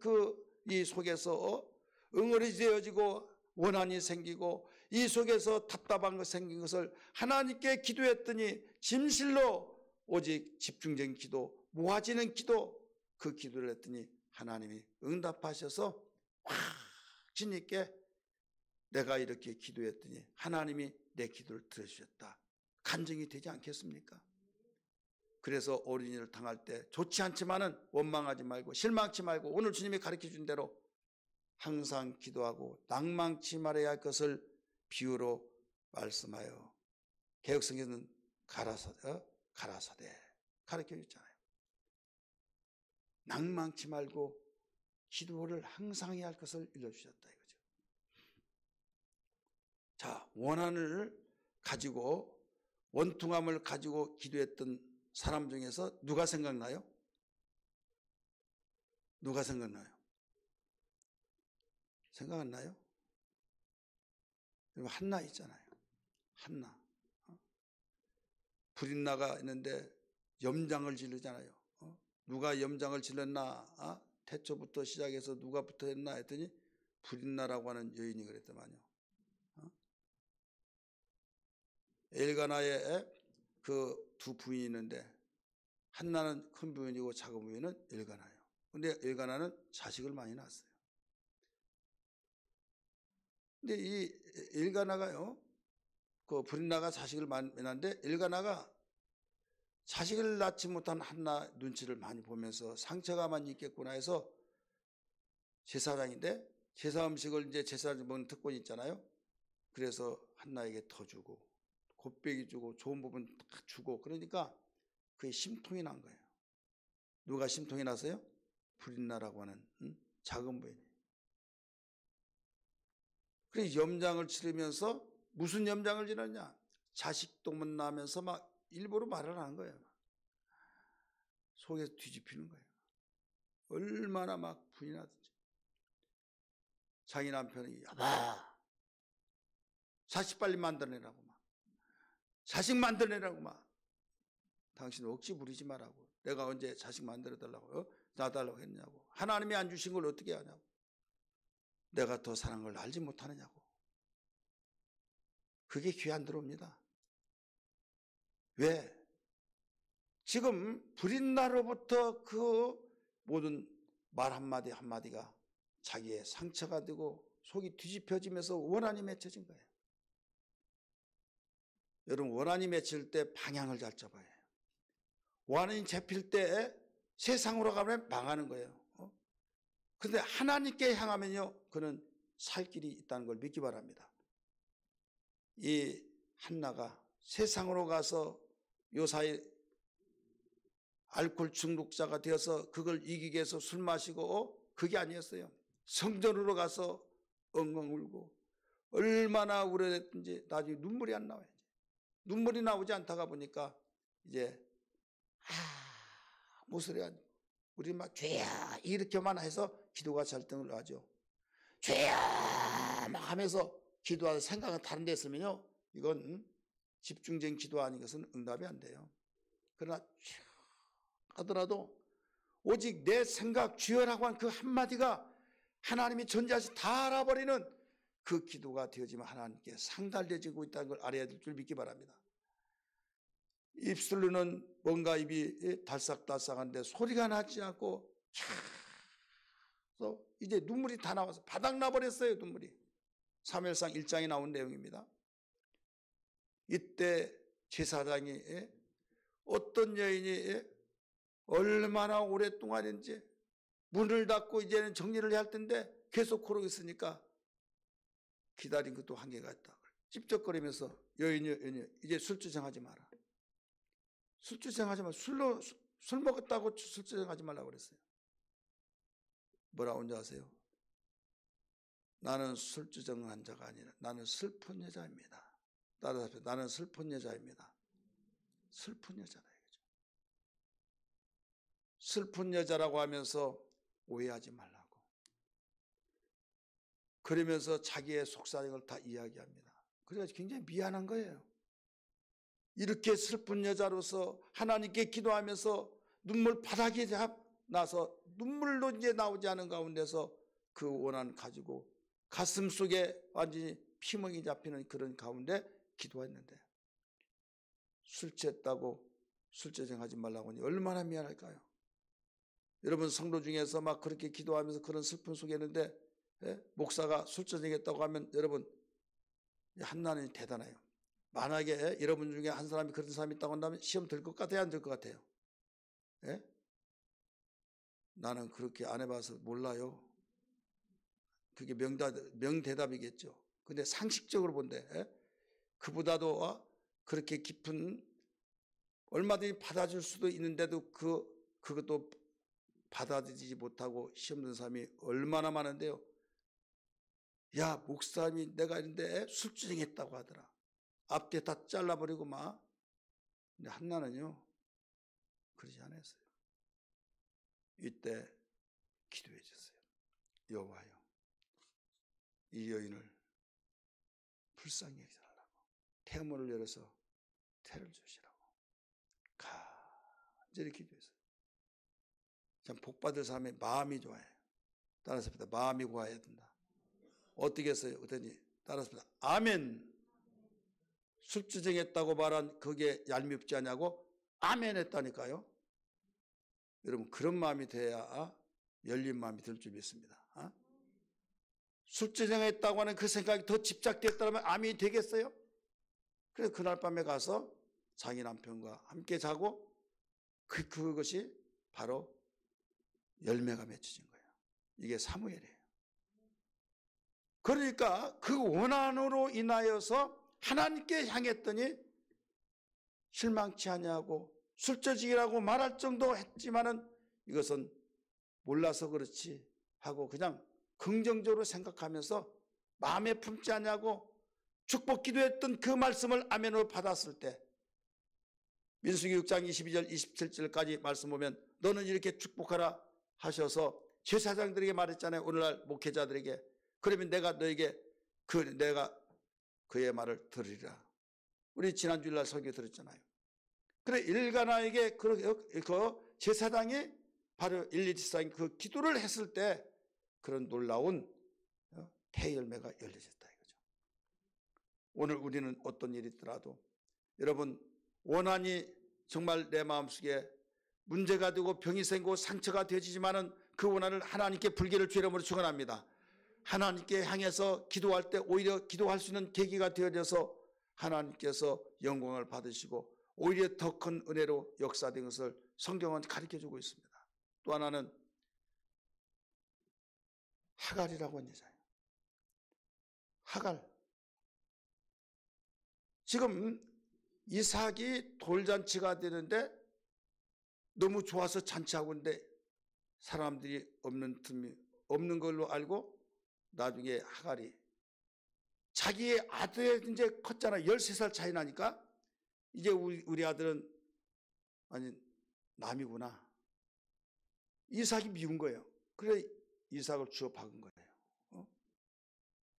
이 속에서 응어리되어지고 원한이 생기고 이 속에서 답답한 것 생긴 것을 하나님께 기도했더니 진실로 오직 집중적인 기도, 모아지는 기도, 그 기도를 했더니 하나님이 응답하셔서 확신 있게 내가 이렇게 기도했더니 하나님이 내 기도를 들어주셨다, 간증이 되지 않겠습니까? 그래서 어린이를 당할 때 좋지 않지만은 원망하지 말고 실망치 말고 오늘 주님이 가르쳐 준 대로 항상 기도하고 낭망치 말아야 할 것을 비유로 말씀하여 개혁성경은 가라사대 가르쳐 줬잖아요. 낭망치 말고 기도를 항상 해야 할 것을 일러주셨다 이거죠. 자, 원한을 가지고 원통함을 가지고 기도했던 사람 중에서 누가 생각나요? 누가 생각나요? 생각 안 나요? 한나 있잖아요. 한나. 불인나가 있는데 염장을 지르잖아요. 누가 염장을 질렀나? 태초부터 시작해서 누가부터 했나 했더니 불인나라고 하는 여인이 그랬더만요. 엘가나의 그 두 부인이 있는데 한나는 큰 부인이고 작은 부인은 엘가나예요. 근데 엘가나는 자식을 많이 낳았어요. 근데 이 엘가나가요, 그 불인나가 자식을 많이 낳았는데 엘가나가 자식을 낳지 못한 한나 눈치를 많이 보면서 상처가 많이 있겠구나 해서 제사장인데 제사 음식을 이제 제사장 먹는 특권이 있잖아요. 그래서 한나에게 더 주고 곱빼기 주고 좋은 부분 다 주고, 그러니까 그게 심통이 난 거예요. 누가 심통이 났어요? 불인나라고 하는 작은 부인이. 그래서 염장을 치르면서 무슨 염장을 지르냐? 자식도 못 낳으면서 막 일부러 말을 한 거예요. 속에서 뒤집히는 거예요. 얼마나 막 분이 나든지. 자기 남편이 여보 자식 빨리 만들어내라고 막, 자식 만들어내라고 막, 당신 억지 부리지 말라고, 내가 언제 자식 만들어달라고 놔달라고 했냐고, 하나님이 안 주신 걸 어떻게 하냐고, 내가 더 사랑을 알지 못하느냐고. 그게 귀 안 들어옵니다. 왜? 지금 불인나로부터 그 모든 말 한마디 한마디가 자기의 상처가 되고 속이 뒤집혀지면서 원한이 맺혀진 거예요. 여러분, 원한이 맺힐 때 방향을 잘 잡아야 해요. 원한이 잡힐 때 세상으로 가면 망하는 거예요. 그런데 하나님께 향하면요, 그는 살 길이 있다는 걸 믿기 바랍니다. 이 한나가 세상으로 가서 요사이 알코올 중독자가 되어서 그걸 이기기 위해서 술 마시고 그게 아니었어요. 성전으로 가서 엉엉 울고 얼마나 우려했든지 나중에 눈물이 안 나와요. 눈물이 나오지 않다가 보니까 이제 무소리 안 우리 막 죄야 이렇게만 해서 기도가 절등을 하죠. 죄야 막 하면서 기도하는 생각은 다른 데 있으면요, 이건 집중적인 기도 아닌 것은 응답이 안 돼요. 그러나 하더라도 오직 내 생각 주여라고 한 그 한마디가 하나님이 전지하시 다 알아버리는 그 기도가 되어지면 하나님께 상달되지고 있다는 걸 알아야 될 줄 믿기 바랍니다. 입술로는 뭔가 입이 달싹달싹한데 소리가 나지 않고 그래서 이제 눈물이 다 나와서 바닥 나버렸어요. 눈물이. 사무엘상 1장에 나온 내용입니다. 이때 제사장이 어떤 여인이 얼마나 오랫동안인지 문을 닫고 이제는 정리를 해야 할 텐데 계속 그러고 있으니까 기다린 것도 한계가 있다. 찝쩍거리면서 여인이 이제 술주정하지 마라. 술주정하지 마라. 술 먹었다고 술주정하지 말라고 그랬어요. 뭐라고 하는지 아세요? 나는 술주정한 자가 아니라 나는 슬픈 여자입니다. 따라서 나는 슬픈 여자입니다. 슬픈 여자다 이거죠. 슬픈 여자라고 하면서 오해하지 말라고. 그러면서 자기의 속사정을 다 이야기합니다. 그래서 굉장히 미안한 거예요. 이렇게 슬픈 여자로서 하나님께 기도하면서 눈물 바닥에 나서 눈물로 이제 나오지 않은 가운데서 그 원한 가지고 가슴 속에 완전히 피멍이 잡히는 그런 가운데 기도했는데 술 취했다고 술주정하지 말라고 하니 얼마나 미안할까요? 여러분 성도 중에서 막 그렇게 기도하면서 그런 슬픔 속에 있는데 목사가 술주정했다고 하면 여러분 한나는 대단해요. 만약에 여러분 중에 한 사람이 그런 사람이 있다고 한다면 시험 들 것 같아요? 안 들 것 같아요? 예? 나는 그렇게 안 해봐서 몰라요. 그게 명대답이겠죠. 근데 상식적으로 본데 그보다도 그렇게 깊은 얼마든지 받아줄 수도 있는데도 그것도 받아들이지 못하고 시험 든 사람이 얼마나 많은데요. 야, 목사님이 내가 있는데 술주정했다고 하더라. 앞뒤 다 잘라버리고 막. 근데 한나는요, 그러지 않았어요. 이때 기도해 줬어요. 여호와여, 이 여인을 불쌍히 여기달라고 태문을 열어서 태를 주시라고 간절히 기도했어요. 참 복받을 사람의 마음이 좋아요. 따라서 마음이 고와야 된다. 어떻게 했어요? 그랬더니 따라서 아멘. 술주정했다고 말한 그게 얄밉지 않냐고 아멘 했다니까요. 여러분 그런 마음이 돼야 열린 마음이 들 줄 믿습니다. 술주정했다고 하는 그 생각이 더 집착됐다면 아멘이 되겠어요? 그래서 그날 밤에 가서 자기 남편과 함께 자고 그것이 바로 열매가 맺혀진 거예요. 이게 사무엘이에요. 그러니까 그 원한으로 인하여서 하나님께 향했더니 실망치 아니하고 술주정이라고 말할 정도 했지만은 이것은 몰라서 그렇지 하고 그냥 긍정적으로 생각하면서 마음에 품지 아니하고 축복 기도했던 그 말씀을 아멘으로 받았을 때 민수기 6장 22절 27절까지 말씀 보면 너는 이렇게 축복하라 하셔서 제사장들에게 말했잖아요. 오늘날 목회자들에게. 그러면 내가 너에게 내가 그의 말을 들으리라. 우리 지난 주일날 설교 들었잖아요. 그래 일가나에게 그 제사장이 바로 일리지사인 그 기도를 했을 때 그런 놀라운 태열매가 열려졌다 이거죠. 오늘 우리는 어떤 일이 있더라도 여러분 원한이 정말 내 마음속에 문제가 되고 병이 생기고 상처가 되어지지만은 그 원한을 하나님께 불기를 죄 이름으로 축원합니다. 하나님께 향해서 기도할 때 오히려 기도할 수 있는 계기가 되어져서 하나님께서 영광을 받으시고 오히려 더 큰 은혜로 역사된 것을 성경은 가르쳐주고 있습니다. 또 하나는 하갈이라고 하는 여자예요. 하갈. 지금 이삭이 돌잔치가 되는데 너무 좋아서 잔치하고 있는데 사람들이 없는 걸로 알고 나중에 하갈이 자기의 아들이 이제 컸잖아. 13살 차이 나니까 이제 우리 아들은 아니 남이구나. 이삭이 미운 거예요. 그래 이삭을 주워 박은 거예요.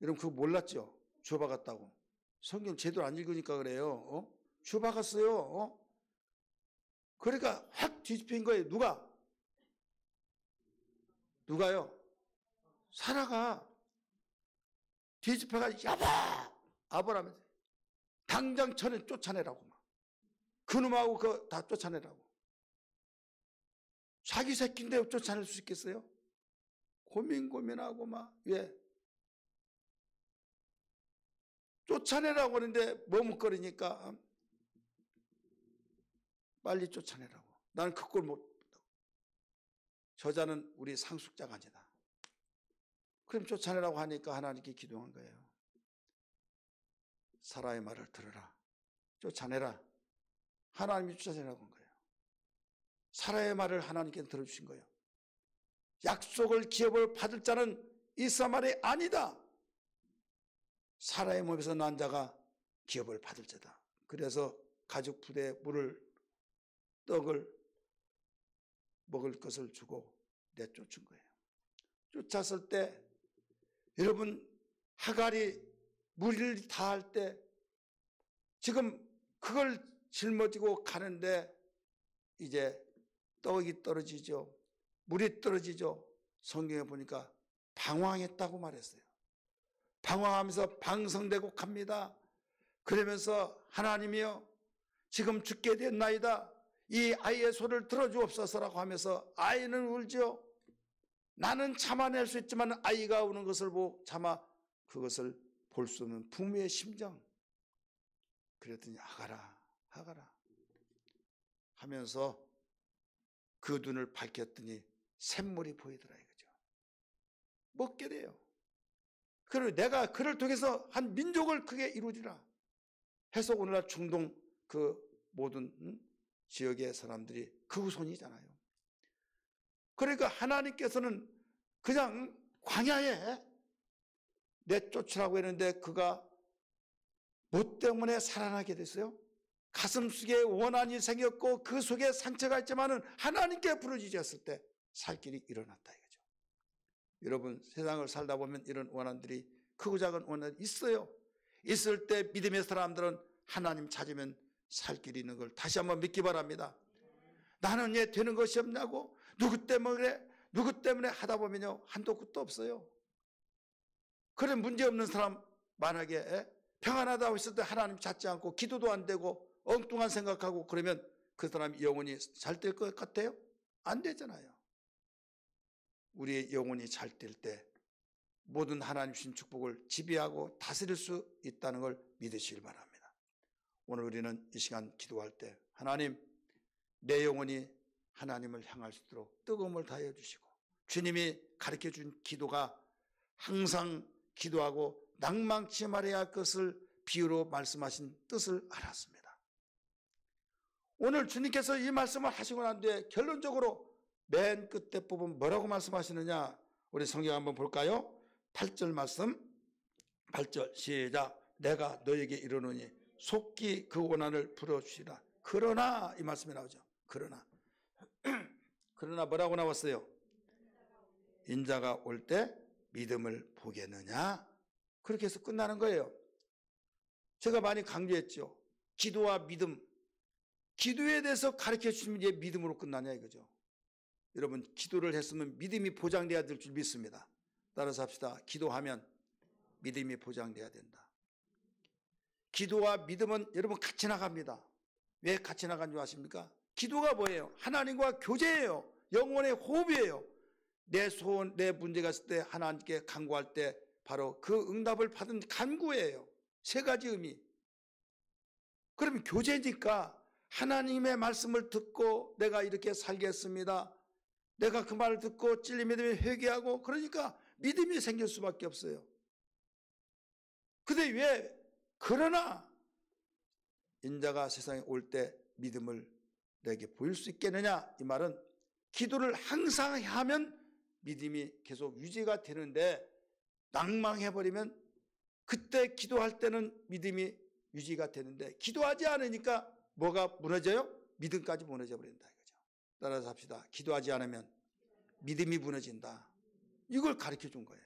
여러분 그거 몰랐죠? 주워 박았다고. 성경 제대로 안 읽으니까 그래요. 주워 박았어요. 그러니까 확 뒤집힌 거예요. 누가요? 사라가 뒤집혀가 여보! 아버라면서 당장 전에 쫓아내라고 막. 그놈하고 그거 다 쫓아내라고. 자기 새끼인데 쫓아낼 수 있겠어요? 고민하고 막. 왜? 쫓아내라고 하는데 머뭇거리니까 빨리 쫓아내라고. 나는 그걸 못 본다고. 저자는 우리 상속자가 아니다. 그럼 쫓아내라고 하니까 하나님께 기도한 거예요. 사라의 말을 들으라. 쫓아내라. 하나님이 쫓아내라고 한 거예요. 사라의 말을 하나님께 들어주신 거예요. 약속을 기업을 받을 자는 이스라엘이 아니다. 사라의 몸에서 난 자가 기업을 받을 자다. 그래서 가죽 부대에 떡을 먹을 것을 주고 내쫓은 거예요. 쫓았을 때 여러분 하갈이 무리를 다 할 때 지금 그걸 짊어지고 가는데 이제 떡이 떨어지죠. 물이 떨어지죠. 성경에 보니까 방황했다고 말했어요. 방황하면서 방성되고 갑니다. 그러면서 하나님이여 지금 죽게 됐나이다. 이 아이의 소리를 들어주옵소서라고 하면서 아이는 울죠. 나는 참아낼 수 있지만 아이가 우는 것을 보고 차마 그것을 볼 수 없는 부모의 심정. 그랬더니 하가라 하면서 그 눈을 밝혔더니 샘물이 보이더라 이거죠. 먹게 돼요. 그리고 내가 그를 통해서 한 민족을 크게 이루리라 해서 오늘날 중동 그 모든 지역의 사람들이 그 후손이잖아요. 그러니까 하나님께서는 그냥 광야에 내쫓으라고 했는데 그가 뭐 때문에 살아나게 됐어요? 가슴 속에 원한이 생겼고 그 속에 상처가 있지만은 하나님께 부르짖었을 때 살 길이 일어났다 이거죠. 여러분 세상을 살다 보면 이런 원한들이 크고 작은 원한이 있어요. 있을 때 믿음의 사람들은 하나님 찾으면 살 길이 있는 걸 다시 한번 믿기 바랍니다. 나는 왜 되는 것이 없냐고 누구 때문에 하다 보면요 한도 끝도 없어요. 그래 문제 없는 사람 만약에 평안하다고 했을 때 하나님 찾지 않고 기도도 안 되고 엉뚱한 생각하고 그러면 그 사람이 영혼이 잘 될 것 같아요? 안 되잖아요. 우리의 영혼이 잘 될 때 모든 하나님 주신 축복을 지배하고 다스릴 수 있다는 걸 믿으시길 바랍니다. 오늘 우리는 이 시간 기도할 때 하나님 내 영혼이 하나님을 향할 수 있도록 뜨거움을 다해 주시고 주님이 가르쳐 준 기도가 항상 기도하고 낭망치 말해야 할 것을 비유로 말씀하신 뜻을 알았습니다. 오늘 주님께서 이 말씀을 하시고 난 뒤에 결론적으로 맨 끝에 부분 뭐라고 말씀하시느냐 우리 성경 한번 볼까요? 8절 말씀 8절 시작 내가 너에게 이르노니 속히 그 원한을 풀어주시라. 그러나 이 말씀이 나오죠. 그러나 뭐라고 나왔어요? 인자가 올 때 믿음을 보겠느냐? 그렇게 해서 끝나는 거예요. 제가 많이 강조했죠. 기도와 믿음. 기도에 대해서 가르쳐 주시면 이제 믿음으로 끝나냐 이거죠. 여러분 기도를 했으면 믿음이 보장돼야 될 줄 믿습니다. 따라서 합시다. 기도하면 믿음이 보장돼야 된다. 기도와 믿음은 여러분 같이 나갑니다. 왜 같이 나간 줄 아십니까? 기도가 뭐예요? 하나님과 교제예요. 영혼의 호흡이에요. 내 소원, 내 문제가 있을 때 하나님께 간구할 때 바로 그 응답을 받은 간구예요. 세 가지 의미. 그러면 교제니까 하나님의 말씀을 듣고 내가 이렇게 살겠습니다. 내가 그 말을 듣고 찔림에 대해 회개하고 그러니까 믿음이 생길 수밖에 없어요. 근데 왜 그러나 인자가 세상에 올 때 믿음을 내게 보일 수 있겠느냐? 이 말은 기도를 항상 하면 믿음이 계속 유지가 되는데 낭망해버리면 그때 기도할 때는 믿음이 유지가 되는데 기도하지 않으니까 뭐가 무너져요? 믿음까지 무너져 버린다 이거죠. 따라서 합시다. 기도하지 않으면 믿음이 무너진다. 이걸 가르쳐 준 거예요.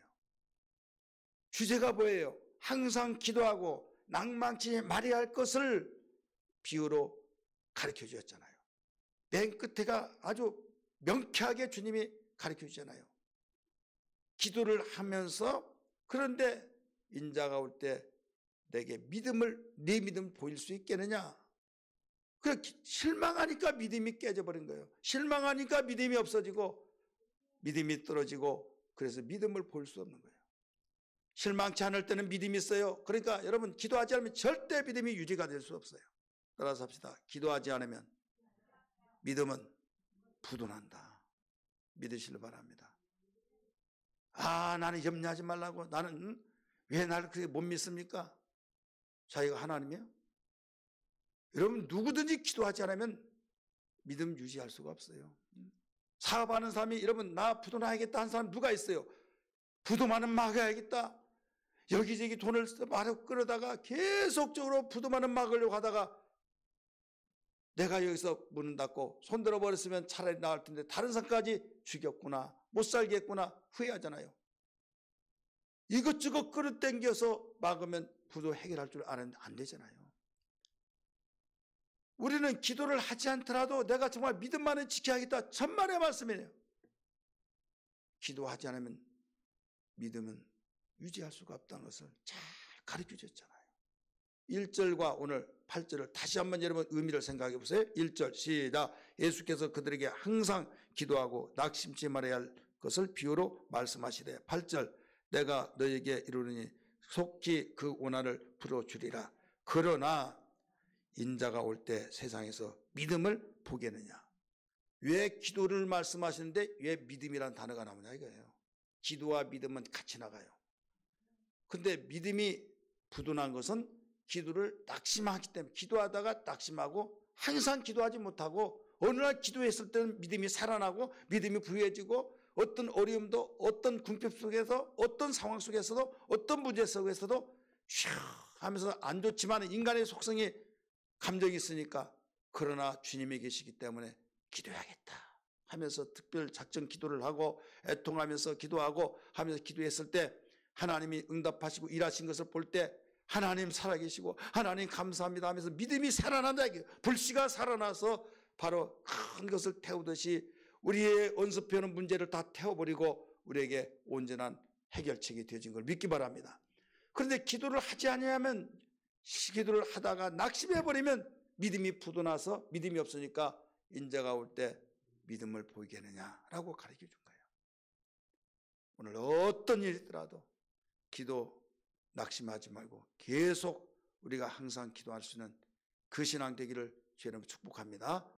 주제가 뭐예요? 항상 기도하고 낭망치 말해야 할 것을 비유로 가르쳐 주셨잖아요. 맨 끝에가 아주 명쾌하게 주님이 가르쳐 주잖아요. 기도를 하면서 그런데 인자가 올 때 내게 내 믿음을 보일 수 있겠느냐? 그렇게 실망하니까 믿음이 깨져버린 거예요. 실망하니까 믿음이 없어지고 믿음이 떨어지고 그래서 믿음을 볼 수 없는 거예요. 실망치 않을 때는 믿음이 있어요. 그러니까 여러분 기도하지 않으면 절대 믿음이 유지가 될 수 없어요. 따라서 합시다. 기도하지 않으면 믿음은 부도난다. 믿으시길 바랍니다. 나는 염려하지 말라고. 나는 왜 나를 그렇게 못 믿습니까? 자기가 하나님이에요? 여러분 누구든지 기도하지 않으면 믿음 유지할 수가 없어요. 사업하는 사람이 여러분 나 부도나야겠다 하는 사람 누가 있어요? 부도만은 막아야겠다. 여기저기 돈을 마력 끌어다가 계속적으로 부도만은 막으려고 하다가 내가 여기서 문을 닫고 손들어 버렸으면 차라리 나을 텐데 다른 사람까지 죽였구나, 못 살겠구나 후회하잖아요. 이것저것 끌어당겨서 막으면 부도 해결할 줄 아는데 안 되잖아요. 우리는 기도를 하지 않더라도 내가 정말 믿음만은 지켜야겠다. 천만의 말씀이에요. 기도하지 않으면 믿음은 유지할 수가 없다는 것을 잘 가르쳐 줬잖아요. 1절과 오늘 8절을 다시 한번 여러분 의미를 생각해 보세요. 1절 시작. 예수께서 그들에게 항상 기도하고 낙심치 말아야 할 것을 비유로 말씀하시되 8절 내가 너에게 이르노니 속히 그 고난을 풀어주리라. 그러나 인자가 올 때 세상에서 믿음을 보겠느냐. 왜 기도를 말씀하시는데 왜 믿음이라는 단어가 나오냐 이거예요. 기도와 믿음은 같이 나가요. 근데 믿음이 부도난 것은 기도를 낙심하기 때문에 기도하다가 낙심하고 항상 기도하지 못하고 어느 날 기도했을 때는 믿음이 살아나고 믿음이 부유해지고 어떤 어려움도 어떤 궁핍 속에서 어떤 상황 속에서도 어떤 문제 속에서도 슉 하면서 안 좋지만 인간의 속성이 감정이 있으니까 그러나 주님이 계시기 때문에 기도해야겠다 하면서 특별 작정 기도를 하고 애통하면서 기도하고 하면서 기도했을 때 하나님이 응답하시고 일하신 것을 볼 때 하나님 살아계시고 하나님 감사합니다 하면서 믿음이 살아난다. 불씨가 살아나서 바로 큰 것을 태우듯이 우리의 언습해오는 문제를 다 태워버리고 우리에게 온전한 해결책이 되어진 걸 믿기 바랍니다. 그런데 기도를 하지 아니하면 기도를 하다가 낙심해버리면 믿음이 부도나서 믿음이 없으니까 인자가 올 때 믿음을 보이겠느냐라고 가르쳐 준 거예요. 오늘 어떤 일이 있더라도 기도 낙심하지 말고 계속 우리가 항상 기도할 수 있는 그 신앙 되기를 주님 축복합니다.